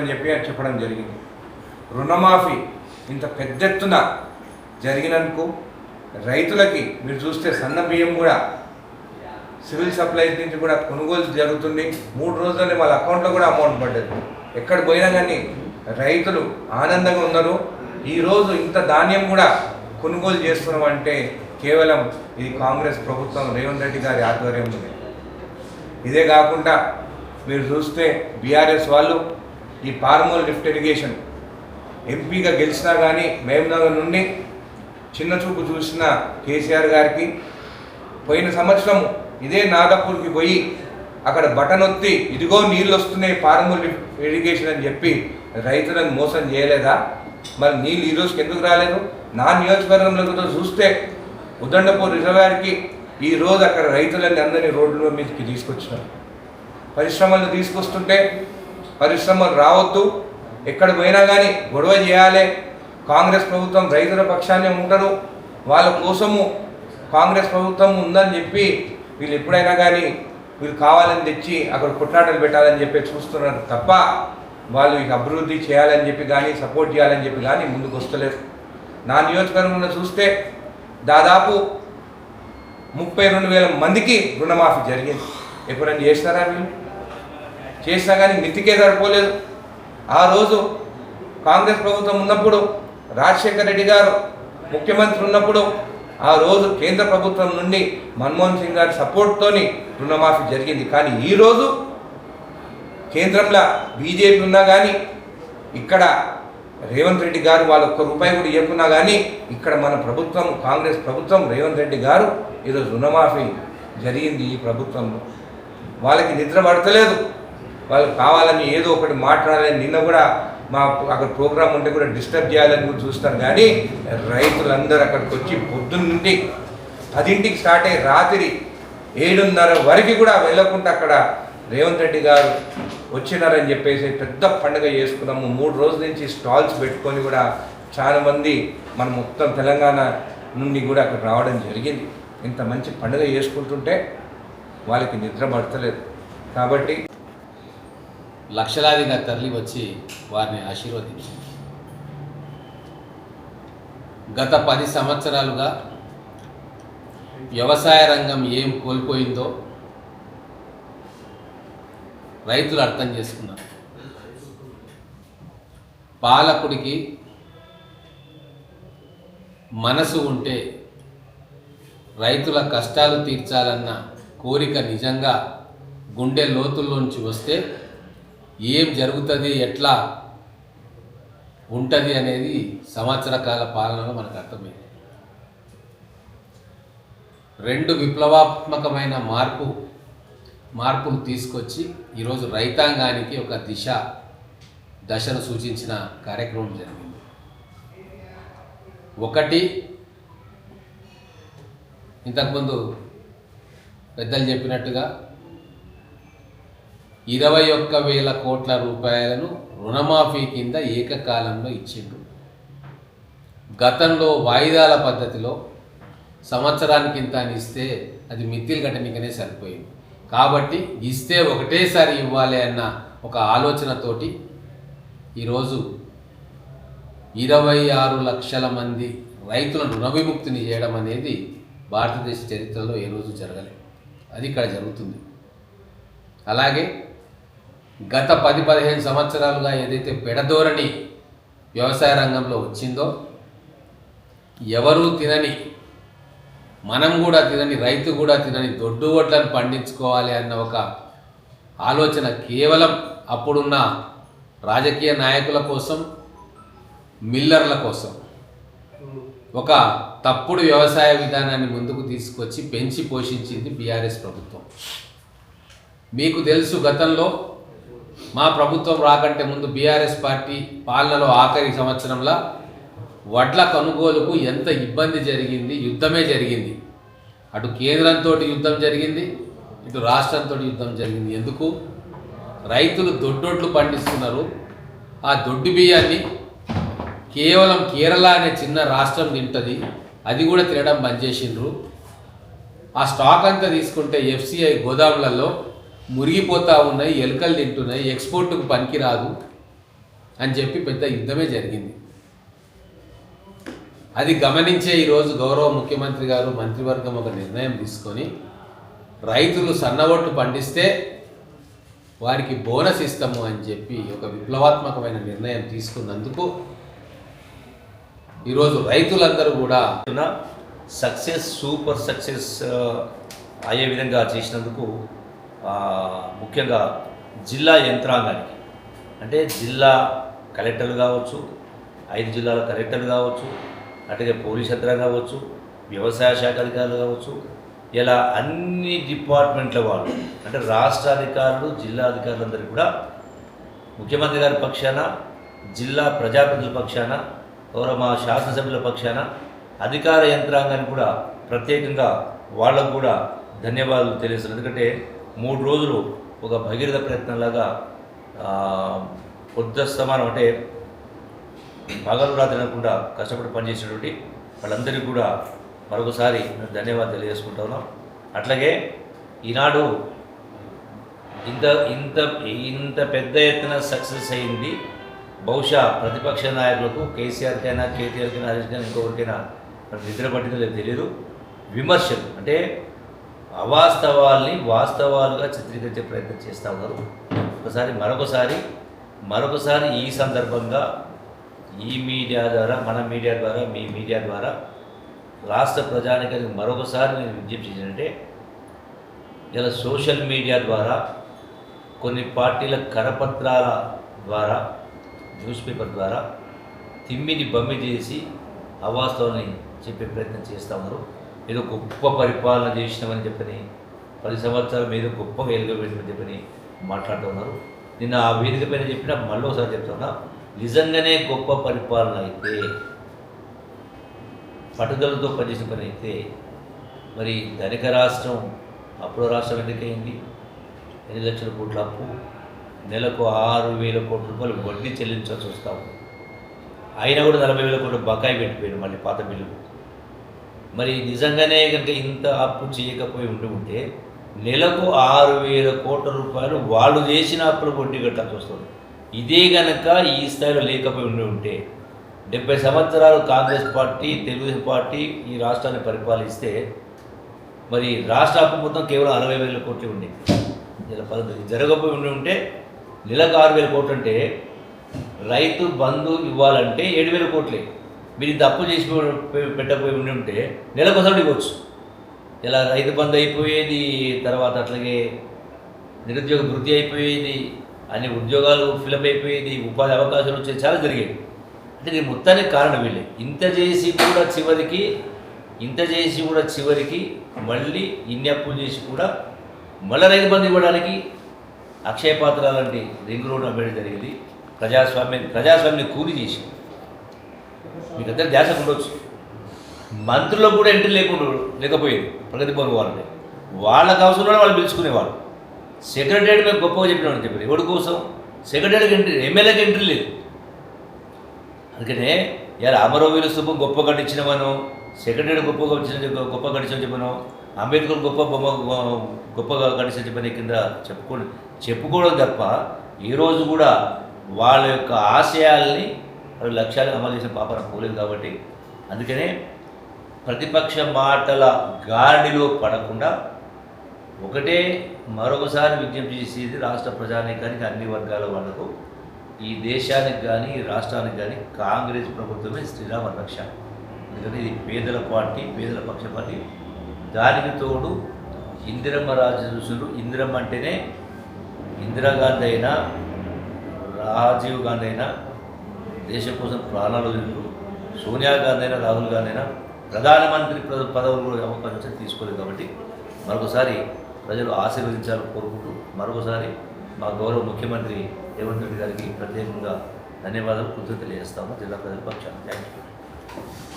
చేసుకోమని చెప్పి చెప్పడం జరిగింది. రుణమాఫీ ఇంత పెద్ద ఎత్తున జరిగినందుకు రైతులకి మీరు చూస్తే సన్న బియ్యం కూడా సివిల్ సప్లైస్ నుంచి కూడా కొనుగోలు జరుగుతుంది. 3 రోజుల్లోనే వాళ్ళ అకౌంట్లో కూడా అమౌంట్ పడ్డది. ఎక్కడ పోయినా కానీ రైతులు ఆనందంగా ఉన్నారు. ఈరోజు ఇంత ధాన్యం కూడా కొనుగోలు చేస్తున్నామంటే కేవలం ఇది కాంగ్రెస్ ప్రభుత్వం రేవంత్ రెడ్డి గారి ఆధ్వర్యంలో. ఇదే కాకుండా మీరు చూస్తే బీఆర్ఎస్ వాళ్ళు ఈ పార్మోల్ లిఫ్ట్ ఇరిగేషన్ ఎంపీగా గెలిచినా కానీ మహబూబ్నగర్ నుండి చిన్న చూపు చూసిన కేసీఆర్ గారికి పోయిన సంవత్సరం ఇదే నాగపూర్కి పోయి అక్కడ బటన్ ఒత్తి ఇదిగో నీళ్ళు వస్తున్నాయి పార్మోల్ ఇరిగేషన్ అని చెప్పి రైతులను మోసం చేయలేదా? మరి నీళ్ళు ఈ రోజుకి ఎందుకు రాలేదు? నా నియోజకవర్గంలో చూస్తే ఉదండపూర్ రిజర్వాయర్కి ఈరోజు అక్కడ రైతులని అందరినీ రోడ్ల మీదకి తీసుకొచ్చినారు. పరిశ్రమలు తీసుకొస్తుంటే పరిశ్రమలు రావద్దు, ఎక్కడ పోయినా కానీ గొడవ చేయాలి, కాంగ్రెస్ ప్రభుత్వం రైతుల పక్షాన్ని ఉంటారు, వాళ్ళ కోసము కాంగ్రెస్ ప్రభుత్వం ఉందని చెప్పి వీళ్ళు ఎప్పుడైనా కానీ వీళ్ళు కావాలని తెచ్చి అక్కడ కొట్లాటలు పెట్టాలని చెప్పి చూస్తున్నారు తప్ప వాళ్ళు ఇక అభివృద్ధి చేయాలని చెప్పి కానీ సపోర్ట్ చేయాలని చెప్పి కానీ ముందుకు వస్తలేరు. నా నియోజకవర్గంలో చూస్తే దాదాపు 32,000 మందికి రుణమాఫీ జరిగింది. ఎప్పుడైనా చేస్తారా? వీళ్ళు చేసినా కానీ మితికే సరిపోలేదు. ఆ రోజు కాంగ్రెస్ ప్రభుత్వం ఉన్నప్పుడు రాజశేఖర్ రెడ్డి గారు ముఖ్యమంత్రి ఉన్నప్పుడు ఆ రోజు కేంద్ర ప్రభుత్వం నుండి మన్మోహన్ సింగ్ గారి సపోర్ట్తోని రుణమాఫీ జరిగింది. కానీ ఈరోజు కేంద్రంలో బీజేపీ ఉన్నా కానీ ఇక్కడ రేవంత్ రెడ్డి గారు వాళ్ళు ₹1 కూడా ఇవ్వకున్నా కానీ ఇక్కడ మన ప్రభుత్వం కాంగ్రెస్ ప్రభుత్వం రేవంత్ రెడ్డి గారు ఈరోజు రుణమాఫీ జరిగింది. ఈ ప్రభుత్వంలో వాళ్ళకి నిద్ర పడతలేదు, వాళ్ళు కావాలని ఏదో ఒకటి మాట్లాడాలని నిన్న కూడా మా అక్కడ ప్రోగ్రాం ఉంటే కూడా డిస్టర్బ్ చేయాలని కూడా చూస్తాను. కానీ రైతులందరూ అక్కడికి వచ్చి పొద్దున్న నుండి 10ంటికి స్టార్ట్ అయ్యి రాత్రి 7:30 వరకు కూడా వెళ్ళకుండా అక్కడ రేవంత్ రెడ్డి గారు వచ్చినారని చెప్పేసి పెద్ద పండుగ చేసుకున్నాము. 3 రోజుల నుంచి స్టాల్స్ పెట్టుకొని కూడా చాలామంది మన మొత్తం తెలంగాణ నుండి కూడా అక్కడ రావడం జరిగింది. ఇంత మంచి పండుగ చేసుకుంటుంటే వాళ్ళకి నిద్ర పడతలేదు. కాబట్టి లక్షలాదిగా తరలి వచ్చి వారిని ఆశీర్వదించింది. గత 10 సంవత్సరాలుగా వ్యవసాయ రంగం ఏం కోల్పోయిందో రైతులు అర్థం చేసుకున్నారు. పాలకుడికి మనసు ఉంటే రైతుల కష్టాలు తీర్చాలన్న కోరిక నిజంగా గుండె లోతుల్లోంచి వస్తే ఏం జరుగుతుంది, ఎట్లా ఉంటుంది అనేది సంవత్సర కాల పాలనలో మనకు అర్థమైంది. 2 విప్లవాత్మకమైన మార్పులు తీసుకొచ్చి ఈరోజు రైతాంగానికి ఒక దశను సూచించిన కార్యక్రమం జరిగింది. ఒకటి, ఇంతకుముందు పెద్దలు చెప్పినట్టుగా 21,000 కోట్ల రూపాయలను రుణమాఫీ కింద ఏకకాలంలో ఇచ్చిండు. గతంలో వాయిదాల పద్ధతిలో సంవత్సరానికి ఇంత అని ఇస్తే అది మిత్తిలు కట్టనికనే సరిపోయింది. కాబట్టి ఇస్తే ఒకటేసారి ఇవ్వాలి అన్న ఒక ఆలోచనతోటి ఈరోజు 26 లక్షల మంది రైతులను రుణ విముక్తిని చేయడం అనేది భారతదేశ చరిత్రలో ఏ రోజు జరగలేదు. అది ఇక్కడ జరుగుతుంది. అలాగే గత 10-15 సంవత్సరాలుగా ఏదైతే పెడధోరణి వ్యవసాయ రంగంలో వచ్చిందో, ఎవరూ తినని, మనం కూడా తినని, రైతు కూడా తినని దొడ్డు వడ్లను పండించుకోవాలి అన్న ఒక ఆలోచన కేవలం అప్పుడున్న రాజకీయ నాయకుల కోసం, మిల్లర్ల కోసం ఒక తప్పుడు వ్యవసాయ విధానాన్ని ముందుకు తీసుకొచ్చి పెంచి పోషించింది బీఆర్ఎస్ ప్రభుత్వం. మీకు తెలుసు, గతంలో మా ప్రభుత్వం రాకంటే ముందు బీఆర్ఎస్ పార్టీ పాలనలో ఆఖరి సంవత్సరంలో వడ్ల కొనుగోలుకు ఎంత ఇబ్బంది జరిగింది, యుద్ధమే జరిగింది. అటు కేంద్రంతో యుద్ధం జరిగింది, ఇటు రాష్ట్రంతో యుద్ధం జరిగింది. ఎందుకు? రైతులు దొడ్డొడ్లు పండిస్తున్నారు. ఆ దొడ్డు బియ్యాన్ని కేవలం కేరళ అనే చిన్న రాష్ట్రం తింటుంది, అది కూడా తినడం బంద్ చేసిండ్రు. ఆ స్టాక్ అంతా తీసుకుంటే ఎఫ్సిఐ గోదాములలో మురిగిపోతూ ఉన్నాయి, ఎలుకలు తింటున్నాయి, ఎక్స్పోర్ట్కు పనికిరాదు. అని చెప్పి పెద్ద యుద్ధమే జరిగింది. అది గమనించే ఈరోజు గౌరవ ముఖ్యమంత్రి గారు మంత్రివర్గం ఒక నిర్ణయం తీసుకొని రైతులు సన్నవొట్లు పండిస్తే వారికి బోనస్ ఇస్తాము అని చెప్పి ఒక విప్లవాత్మకమైన నిర్ణయం తీసుకున్నందుకు ఈరోజు రైతులందరూ కూడా సక్సెస్ సూపర్ సక్సెస్ అయ్యే విధంగా చేసినందుకు ముఖ్యంగా జిల్లా యంత్రాంగానికి, అంటే జిల్లా కలెక్టర్లు కావచ్చు, 5 జిల్లాల కలెక్టర్లు కావచ్చు, అట్లాగే పోలీస్ యంత్రాంగం కావచ్చు, వ్యవసాయ శాఖ అధికారులు కావచ్చు, ఇలా అన్ని డిపార్ట్మెంట్ల వాళ్ళు, అంటే రాష్ట్ర అధికారులు, జిల్లా అధికారులందరికీ కూడా ముఖ్యమంత్రి గారి పక్షాన, జిల్లా ప్రజాప్రతినిధుల పక్షాన, మా శాసనసభ్యుల పక్షాన, అధికార యంత్రాంగానికి కూడా ప్రత్యేకంగా వాళ్ళకు కూడా ధన్యవాదాలు తెలియజేస్తున్నారు. ఎందుకంటే 3 రోజులు ఒక భగీరథ ప్రయత్నంలాగా పొద్దుస్తమానం అంటే పగలు రాత్రి అనకుండా కష్టపడి పనిచేసినటువంటి వాళ్ళందరికీ కూడా మరొకసారి ధన్యవాదాలు తెలియజేసుకుంటా ఉన్నాం. అట్లాగే ఈనాడు ఇంత ఇంత ఇంత పెద్ద ఎత్తున సక్సెస్ అయింది బహుశా ప్రతిపక్ష నాయకులకు కేసీఆర్కైనా, కేటీఆర్కైనా, హరీష్కైనా, ఇంకొకరికైనా నిద్ర పట్టిందో లేదు తెలియదు. విమర్శలు అంటే అవాస్తవాల్ని వాస్తవాలుగా చిత్రీకరించే ప్రయత్నం చేస్తూ ఉన్నారు. మరొకసారి ఈ సందర్భంగా ఈ మీడియా ద్వారా, మన మీడియా ద్వారా, మీ మీడియా ద్వారా రాష్ట్ర ప్రజానికానికి మరొకసారి నేను విజ్ఞప్తి చేయాలంటే, ఇలా సోషల్ మీడియా ద్వారా, కొన్ని పార్టీల కరపత్రాల ద్వారా, న్యూస్ పేపర్ ద్వారా తిమ్మిని బమ్మి చేసి అవాస్తవాన్ని చెప్పే ప్రయత్నం చేస్తూ ఉన్నారు. ఏదో గొప్ప పరిపాలన చేసినామని చెప్పని, 10 సంవత్సరాలు ఏదో గొప్ప వేలుగా పెట్టమని చెప్పని మాట్లాడుతూ ఉన్నారు. నిన్న ఆ వేదిక పైన చెప్పినా మళ్ళీ ఒకసారి చెప్తున్నా, నిజంగానే గొప్ప పరిపాలన అయితే, పట్టుదలతో పనిచేసిన పని అయితే, మరి ధనిక రాష్ట్రం అప్పుడు రాష్ట్రం ఎందుకైంది? 8 లక్షల కోట్ల అప్పు, నెలకు 6,000 కోట్ల రూపాయలు వడ్డీ చెల్లించాల్సి వస్తాము. అయినా కూడా 40,000 కోట్ల బకాయి పెట్టిపోయాడు మళ్ళీ పాత బిల్లులు. మరి నిజంగానే కనుక ఇంత అప్పు చేయకపోయి ఉంటే నెలకు 6,000 కోట్ల రూపాయలు వాళ్ళు చేసిన అప్పులు వడ్డీ కట్టాల్సి వస్తుంది. ఇదే కనుక ఈ స్థాయిలో లేకపోయి ఉంటే 70 సంవత్సరాలు కాంగ్రెస్ పార్టీ, తెలుగుదేశం పార్టీ ఈ రాష్ట్రాన్ని పరిపాలిస్తే మరి రాష్ట్ర అప్పు మొత్తం కేవలం 60,000 కోట్లు ఉండేది. ఇలా పద్ధతి జరగకపోయి ఉంటే నెలకు 6,000 కోట్లు అంటే రైతు బంధు ఇవ్వాలంటే 7,000 కోట్లే. మీరు ఇంత అప్పు చేసి పెట్టకపోయి ఉంటే నెలకు ఒకసారి ఇవ్వచ్చు. ఇలా రైతు బంధు అయిపోయేది, తర్వాత అట్లాగే నిరుద్యోగ వృద్ధి అయిపోయేది, అన్ని ఉద్యోగాలు ఫిలప్ అయిపోయేది, ఉపాధి అవకాశాలు వచ్చేది, చాలా జరిగేది. అంటే దీని మొత్తానికి కారణం వీళ్ళే. ఇంత చేసి కూడా చివరికి మళ్ళీ ఇన్ని అప్పులు చేసి కూడా మళ్ళీ రైతు బంధు ఇవ్వడానికి అక్షయ పాత్ర లాంటి రింగ్ రోడ్ అమ్మేయడం జరిగింది. ప్రజాస్వామ్యాన్ని కూలి చేసి మీకు అందరూ ధ్యాస ఉండొచ్చు. మంత్రులకు కూడా ఎంట్రీ లేకపోయేది ప్రగతి భవన్ వాళ్ళని. వాళ్ళకి అవసరం వాళ్ళు పిలుచుకునేవాళ్ళు. సెక్రటరీ మేము గొప్పగా చెప్పినామని చెప్పారు. ఎవరి కోసం? సెక్రటరీకి ఎంట్రీ, ఎమ్మెల్యేకి ఎంట్రీ లేదు. అందుకనే ఇలా అమరవీరుల స్థూపం గొప్ప కట్టించినమను, సెక్రటరీ గొప్ప కట్టించని చెప్పను, అంబేద్కర్ గొప్పగా కట్టించని చెప్పని కింద చెప్పుకోవడం తప్ప ఈరోజు కూడా వాళ్ళ యొక్క ఆశయాల్ని, వాళ్ళ లక్ష్యాలు అమలు చేసిన పాపన పోలేదు. కాబట్టి అందుకనే ప్రతిపక్ష మాటల గాడిలో పడకుండా ఒకటే మరొకసారి విజ్ఞప్తి చేసేది రాష్ట్ర ప్రజానీకానికి, అన్ని వర్గాల వాళ్లకు, ఈ దేశానికి కానీ ఈ రాష్ట్రానికి కానీ కాంగ్రెస్ ప్రభుత్వమే శ్రీరామ రక్ష. ఎందుకంటే ఇది పేదల పార్టీ, పేదల పక్ష పార్టీ. దానికి తోడు ఇందిరమ్మ రాజు చూసుడు. ఇందిరమ్మ అంటేనే ఇందిరాగాంధీ అయినా, రాజీవ్ గాంధీ అయినా దేశం కోసం ప్రాణాలు వదిలిరు. సోనియా గాంధీ అయినా, రాహుల్ గాంధీ అయినా ప్రధానమంత్రి పదవులు అవకాశం తీసుకోలేదు. కాబట్టి మరొకసారి ప్రజలు ఆశీర్వదించాలని కోరుకుంటూ మరొకసారి మా గౌరవ ముఖ్యమంత్రి రేవంత్ రెడ్డి గారికి ప్రత్యేకంగా ధన్యవాదాలు, కృతజ్ఞతలు తెలియజేస్తాము జిల్లా ప్రజల పక్షాన. Thank you.